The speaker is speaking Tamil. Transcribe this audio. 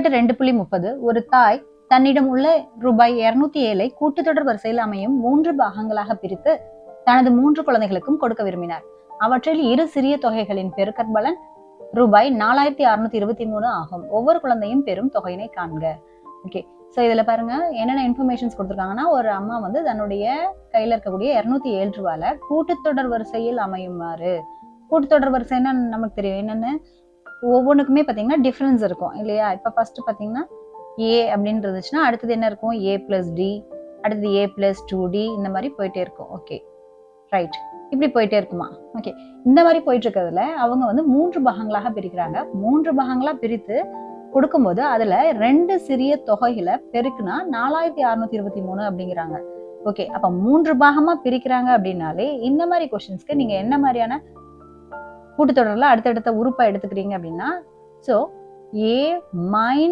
2.30 ஒரு தாய் தன்னிடம் உள்ள ரூபாய் 207 கூட்டுத்தொடர் வரிசையில் அமையும் 3 பாகங்களாக பிரித்து தனது 3 குழந்தைகளுக்கும் கொடுக்க விரும்பினார். அவற்றில் இரு சிறிய தொகைகளின் பெருக்கற்பலன் ரூபாய் 4623 ஆகும். ஒவ்வொரு குழந்தையும் பெறும் தொகையினை காண்க. ஓகே, ஸோ இதுல பாருங்க என்னென்ன இன்ஃபர்மேஷன்ஸ் கொடுத்துருக்காங்கன்னா, ஒரு அம்மா வந்து தன்னுடைய கையில இருக்கக்கூடிய 207 ரூபாயில கூட்டுத்தொடர் வரிசையில் அமையுமாறு. கூட்டுத்தொடர் வரிசைன்னா நமக்கு தெரியும் என்னன்னு, ஒவ்வொன்றுக்குமே பார்த்தீங்கன்னா டிஃப்ரென்ஸ் இருக்கும் இல்லையா? இப்போ ஃபர்ஸ்ட் பார்த்தீங்கன்னா ஏ அப்படின்னு இருந்துச்சுன்னா அடுத்தது என்ன இருக்கும்? ஏ பிளஸ் டி, அடுத்தது ஏ பிளஸ் 2D, இந்த மாதிரி போயிட்டே இருக்கும். ஓகே ரைட், இப்படி போயிட்டே இருக்குமா? ஓகே, இந்த மாதிரி போயிட்டு இருக்கிறதுல அவங்க வந்து 3 பாகங்களாக பிரிக்கிறாங்க. 3 பாகங்களா பிரித்து கொடுக்கும்போது அதுல 2 சிறிய தொகைகளை பெருக்குனா 4623 அப்படிங்கிறாங்க. ஓகே, அப்ப 3 பாகமா பிரிக்கிறாங்க அப்படின்னாலே இந்த மாதிரி கொஸ்டின்ஸ்க்கு நீங்க என்ன மாதிரியான கூட்டுத்தொடர்ல அடுத்தடுத்த உறுப்பை எடுத்துக்கிறீங்க அப்படின்னா, ஸோ ஏ மைனஸ்